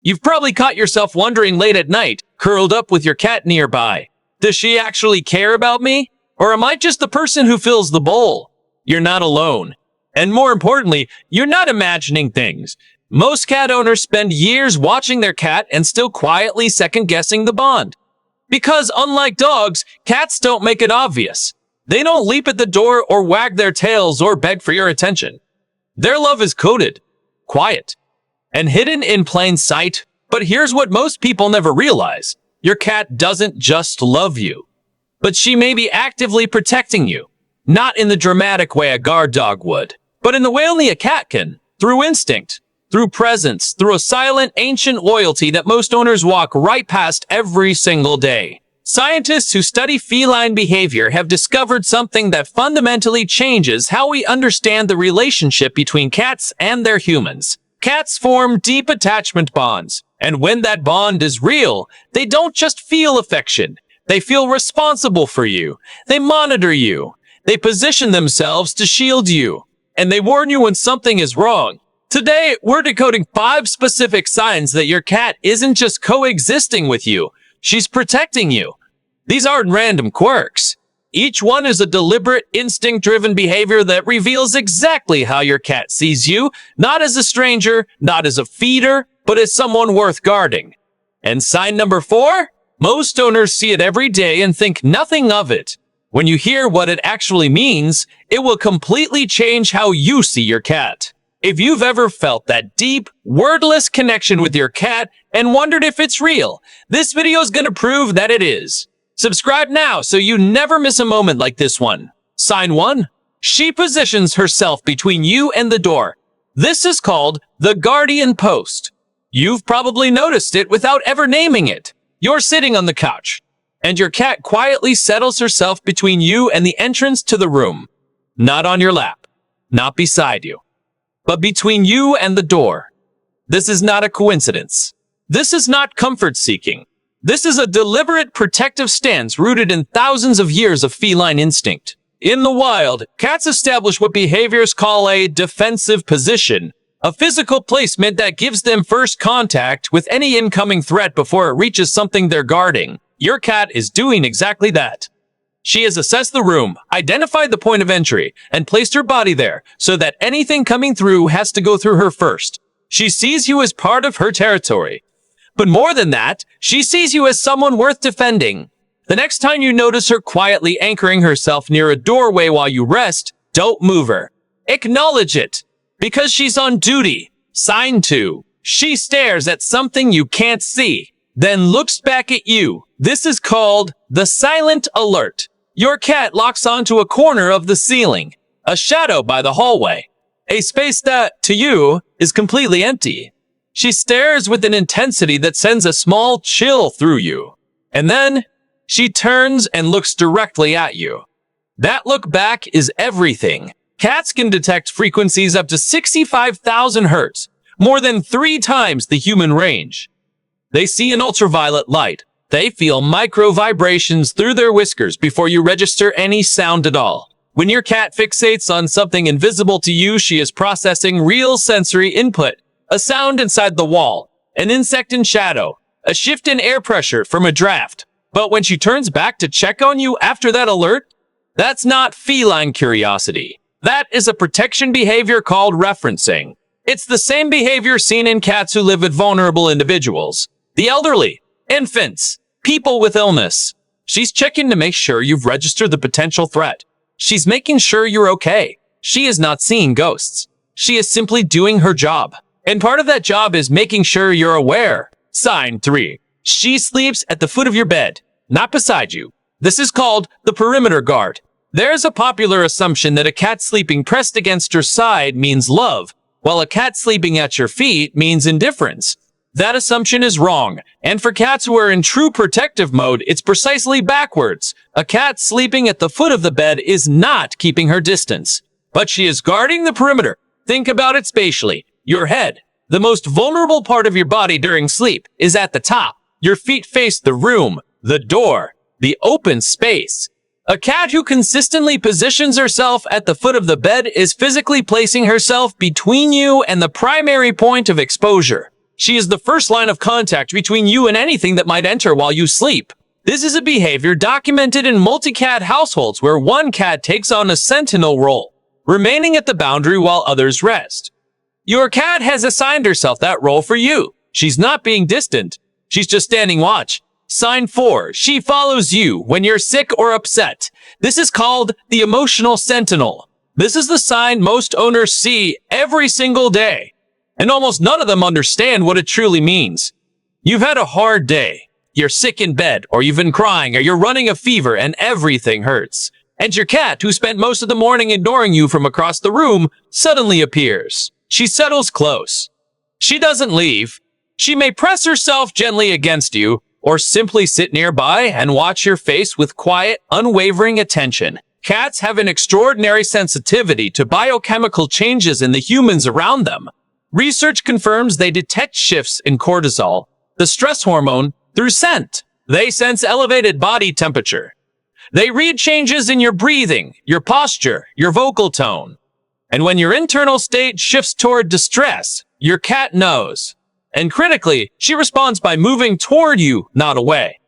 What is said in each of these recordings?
You've probably caught yourself wondering late at night, curled up with your cat nearby. Does she actually care about me? Or am I just the person who fills the bowl? You're not alone. And more importantly, you're not imagining things. Most cat owners spend years watching their cat and still quietly second-guessing the bond. Because unlike dogs, cats don't make it obvious. They don't leap at the door or wag their tails or beg for your attention. Their love is coded, quiet, and hidden in plain sight. But here's what most people never realize. Your cat doesn't just love you, but she may be actively protecting you. Not in the dramatic way a guard dog would, but in the way only a cat can. Through instinct, through presence, through a silent, ancient loyalty that most owners walk right past every single day. Scientists who study feline behavior have discovered something that fundamentally changes how we understand the relationship between cats and their humans. Cats form deep attachment bonds, and when that bond is real, they don't just feel affection. They feel responsible for you. They monitor you. They position themselves to shield you. And they warn you when something is wrong. Today, we're decoding 5 specific signs that your cat isn't just coexisting with you. She's protecting you. These aren't random quirks. Each one is a deliberate, instinct-driven behavior that reveals exactly how your cat sees you, not as a stranger, not as a feeder, but as someone worth guarding. And sign number 4? Most owners see it every day and think nothing of it. When you hear what it actually means, it will completely change how you see your cat. If you've ever felt that deep, wordless connection with your cat and wondered if it's real, this video is going to prove that it is. Subscribe now so you never miss a moment like this one. Sign 1. She positions herself between you and the door. This is called the guardian post. You've probably noticed it without ever naming it. You're sitting on the couch, and your cat quietly settles herself between you and the entrance to the room. Not on your lap, not beside you, but between you and the door. This is not a coincidence. This is not comfort-seeking. This is a deliberate protective stance rooted in thousands of years of feline instinct. In the wild, cats establish what behaviors call a defensive position, a physical placement that gives them first contact with any incoming threat before it reaches something they're guarding. Your cat is doing exactly that. She has assessed the room, identified the point of entry, and placed her body there so that anything coming through has to go through her first. She sees you as part of her territory. But more than that, she sees you as someone worth defending. The next time you notice her quietly anchoring herself near a doorway while you rest, don't move her. Acknowledge it, because she's on duty. Sign 2. She stares at something you can't see, then looks back at you. This is called the silent alert. Your cat locks onto a corner of the ceiling, a shadow by the hallway, a space that, to you, is completely empty. She stares with an intensity that sends a small chill through you. And then, she turns and looks directly at you. That look back is everything. Cats can detect frequencies up to 65,000 hertz, more than 3 times the human range. They see an ultraviolet light. They feel micro vibrations through their whiskers before you register any sound at all. When your cat fixates on something invisible to you, she is processing real sensory input. A sound inside the wall, an insect in shadow, a shift in air pressure from a draft. But when she turns back to check on you after that alert, that's not feline curiosity. That is a protection behavior called referencing. It's the same behavior seen in cats who live with vulnerable individuals. The elderly, infants, people with illness. She's checking to make sure you've registered the potential threat. She's making sure you're okay. She is not seeing ghosts. She is simply doing her job. And part of that job is making sure you're aware. Sign 3. She sleeps at the foot of your bed, not beside you. This is called the perimeter guard. There's a popular assumption that a cat sleeping pressed against your side means love, while a cat sleeping at your feet means indifference. That assumption is wrong, and for cats who are in true protective mode, it's precisely backwards. A cat sleeping at the foot of the bed is not keeping her distance, but she is guarding the perimeter. Think about it spatially. Your head, the most vulnerable part of your body during sleep, is at the top. Your feet face the room, the door, the open space. A cat who consistently positions herself at the foot of the bed is physically placing herself between you and the primary point of exposure. She is the first line of contact between you and anything that might enter while you sleep. This is a behavior documented in multi-cat households where one cat takes on a sentinel role, remaining at the boundary while others rest. Your cat has assigned herself that role for you. She's not being distant. She's just standing watch. Sign 4. She follows you when you're sick or upset. This is called the emotional sentinel. This is the sign most owners see every single day, and almost none of them understand what it truly means. You've had a hard day. You're sick in bed, or you've been crying, or you're running a fever and everything hurts. And your cat, who spent most of the morning ignoring you from across the room, suddenly appears. She settles close. She doesn't leave. She may press herself gently against you, or simply sit nearby and watch your face with quiet, unwavering attention. Cats have an extraordinary sensitivity to biochemical changes in the humans around them. Research confirms they detect shifts in cortisol, the stress hormone, through scent. They sense elevated body temperature. They read changes in your breathing, your posture, your vocal tone. And when your internal state shifts toward distress, your cat knows. And critically, she responds by moving toward you, not away.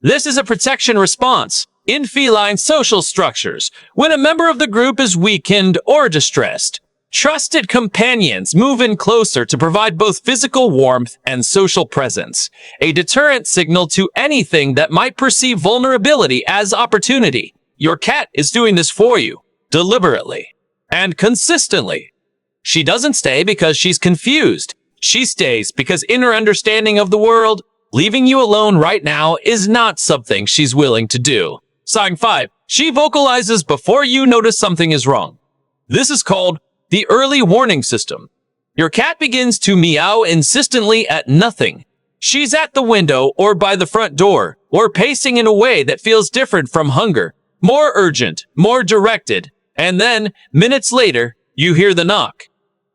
This is a protection response. In feline social structures, when a member of the group is weakened or distressed, trusted companions move in closer to provide both physical warmth and social presence, a deterrent signal to anything that might perceive vulnerability as opportunity. Your cat is doing this for you, deliberately and consistently. She doesn't stay because she's confused. She stays because in her understanding of the world, leaving you alone right now is not something she's willing to do. Sign 5. She vocalizes before you notice something is wrong. This is called the early warning system. Your cat begins to meow insistently at nothing. She's at the window or by the front door, or pacing in a way that feels different from hunger, more urgent, more directed. And then, minutes later, you hear the knock,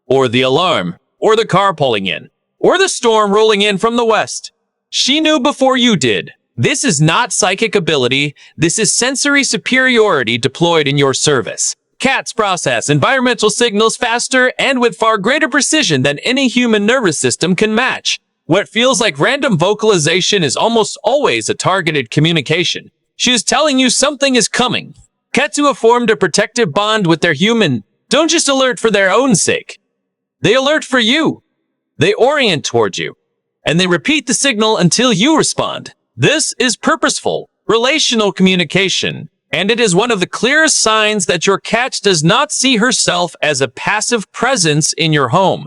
or the alarm, or the car pulling in, or the storm rolling in from the west. She knew before you did. This is not psychic ability. This is sensory superiority deployed in your service. Cats process environmental signals faster and with far greater precision than any human nervous system can match. What feels like random vocalization is almost always a targeted communication. She is telling you something is coming. Cats who have formed a protective bond with their human don't just alert for their own sake. They alert for you. They orient toward you. And they repeat the signal until you respond. This is purposeful, relational communication. And it is one of the clearest signs that your cat does not see herself as a passive presence in your home,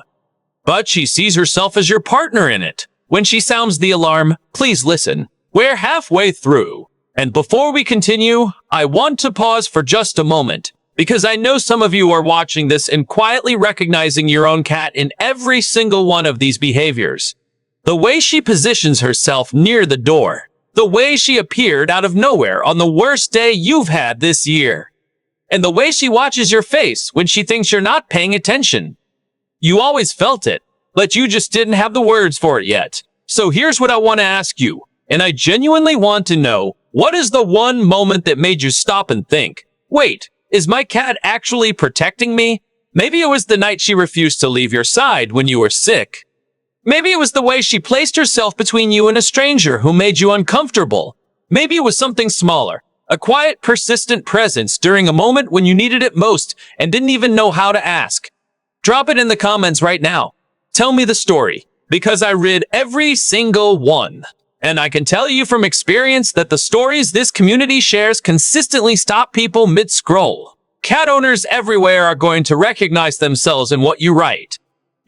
but she sees herself as your partner in it. When she sounds the alarm, please listen. We're halfway through. And before we continue, I want to pause for just a moment, because I know some of you are watching this and quietly recognizing your own cat in every single one of these behaviors. The way she positions herself near the door. The way she appeared out of nowhere on the worst day you've had this year. And the way she watches your face when she thinks you're not paying attention. You always felt it, but you just didn't have the words for it yet. So here's what I want to ask you, and I genuinely want to know, what is the one moment that made you stop and think, wait, is my cat actually protecting me? Maybe it was the night she refused to leave your side when you were sick. Maybe it was the way she placed herself between you and a stranger who made you uncomfortable. Maybe it was something smaller, a quiet, persistent presence during a moment when you needed it most and didn't even know how to ask. Drop it in the comments right now. Tell me the story, because I read every single one. And I can tell you from experience that the stories this community shares consistently stop people mid-scroll. Cat owners everywhere are going to recognize themselves in what you write.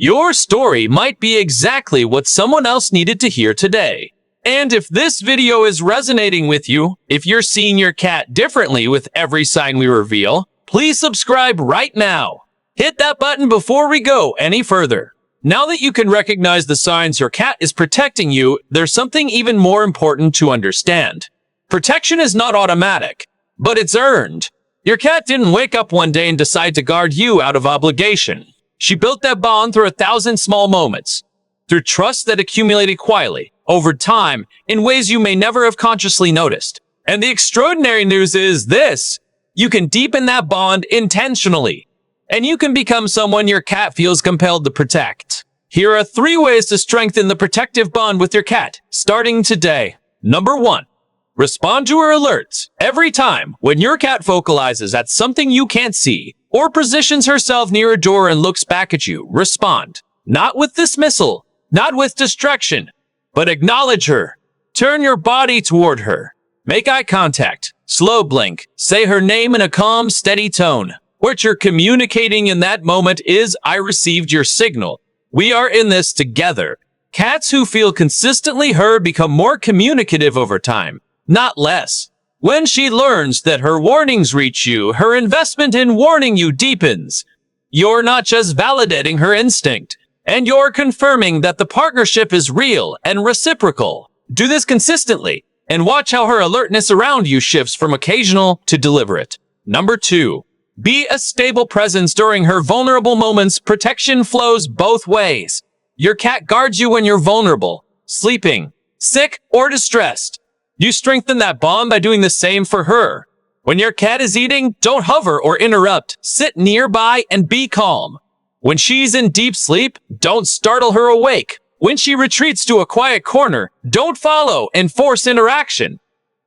Your story might be exactly what someone else needed to hear today. And if this video is resonating with you, if you're seeing your cat differently with every sign we reveal, please subscribe right now. Hit that button before we go any further. Now that you can recognize the signs your cat is protecting you, there's something even more important to understand. Protection is not automatic, but it's earned. Your cat didn't wake up one day and decide to guard you out of obligation. She built that bond through 1,000 small moments, through trust that accumulated quietly, over time, in ways you may never have consciously noticed. And the extraordinary news is this: you can deepen that bond intentionally, and you can become someone your cat feels compelled to protect. Here are 3 ways to strengthen the protective bond with your cat, starting today. Number 1. Respond to her alerts. Every time when your cat vocalizes at something you can't see, or positions herself near a door and looks back at you, respond. Not with dismissal, not with distraction, but acknowledge her. Turn your body toward her. Make eye contact. Slow blink. Say her name in a calm, steady tone. What you're communicating in that moment is, I received your signal. We are in this together. Cats who feel consistently heard become more communicative over time, not less. When she learns that her warnings reach you, her investment in warning you deepens. You're not just validating her instinct, and you're confirming that the partnership is real and reciprocal. Do this consistently, and watch how her alertness around you shifts from occasional to deliberate. Number 2. Be a stable presence during her vulnerable moments. Protection flows both ways. Your cat guards you when you're vulnerable, sleeping, sick, or distressed. You strengthen that bond by doing the same for her. When your cat is eating, don't hover or interrupt. Sit nearby and be calm. When she's in deep sleep, don't startle her awake. When she retreats to a quiet corner, don't follow and force interaction.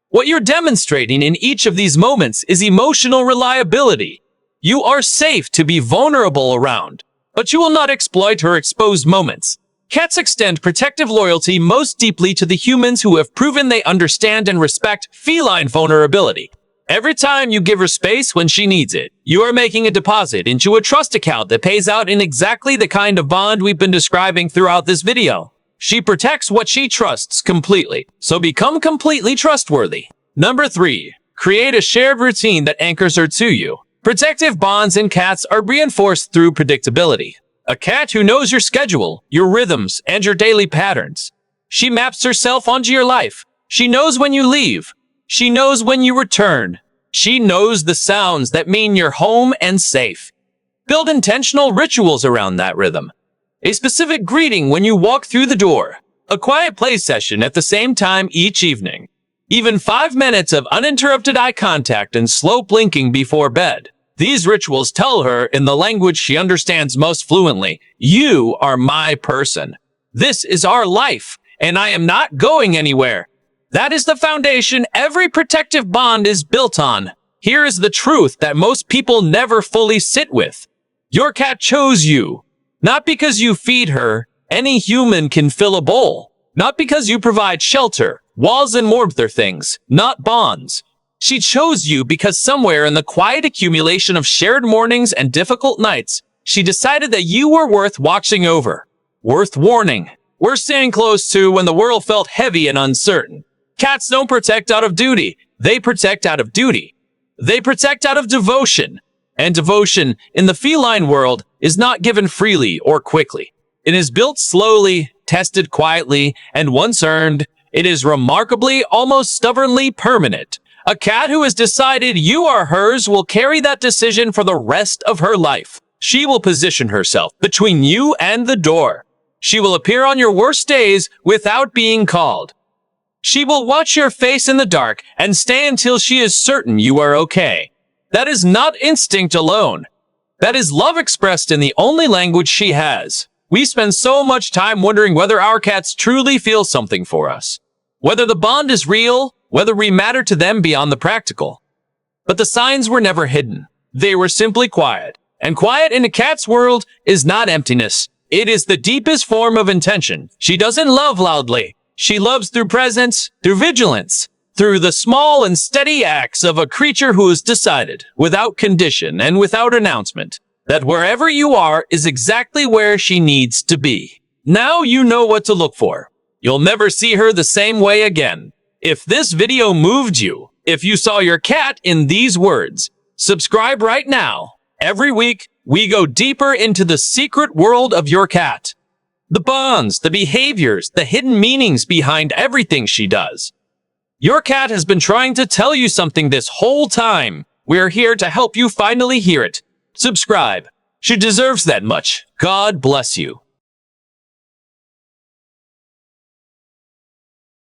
What you're demonstrating in each of these moments is emotional reliability. You are safe to be vulnerable around, but you will not exploit her exposed moments. Cats extend protective loyalty most deeply to the humans who have proven they understand and respect feline vulnerability. Every time you give her space when she needs it, you are making a deposit into a trust account that pays out in exactly the kind of bond we've been describing throughout this video. She protects what she trusts completely, so become completely trustworthy. Number 3. Create a shared routine that anchors her to you. Protective bonds in cats are reinforced through predictability. A cat who knows your schedule, your rhythms, and your daily patterns. She maps herself onto your life. She knows when you leave. She knows when you return. She knows the sounds that mean you're home and safe. Build intentional rituals around that rhythm. A specific greeting when you walk through the door. A quiet play session at the same time each evening. Even 5 minutes of uninterrupted eye contact and slow blinking before bed. These rituals tell her, in the language she understands most fluently, you are my person. This is our life, and I am not going anywhere. That is the foundation every protective bond is built on. Here is the truth that most people never fully sit with. Your cat chose you. Not because you feed her. Any human can fill a bowl. Not because you provide shelter. Walls and warmth are things, not bonds. She chose you because somewhere in the quiet accumulation of shared mornings and difficult nights, she decided that you were worth watching over, worth warning, worth staying close to when the world felt heavy and uncertain. Cats don't protect out of duty. They protect out of duty. They protect out of devotion. And devotion in the feline world is not given freely or quickly. It is built slowly, tested quietly, and once earned, it is remarkably, almost stubbornly permanent. A cat who has decided you are hers will carry that decision for the rest of her life. She will position herself between you and the door. She will appear on your worst days without being called. She will watch your face in the dark and stay until she is certain you are okay. That is not instinct alone. That is love expressed in the only language she has. We spend so much time wondering whether our cats truly feel something for us. Whether the bond is real, whether we matter to them beyond the practical. But the signs were never hidden. They were simply quiet. And quiet in a cat's world is not emptiness. It is the deepest form of intention. She doesn't love loudly. She loves through presence, through vigilance, through the small and steady acts of a creature who has decided, without condition and without announcement, that wherever you are is exactly where she needs to be. Now you know what to look for. You'll never see her the same way again. If this video moved you, if you saw your cat in these words, subscribe right now. Every week, we go deeper into the secret world of your cat. The bonds, the behaviors, the hidden meanings behind everything she does. Your cat has been trying to tell you something this whole time. We're here to help you finally hear it. Subscribe. She deserves that much. God bless you.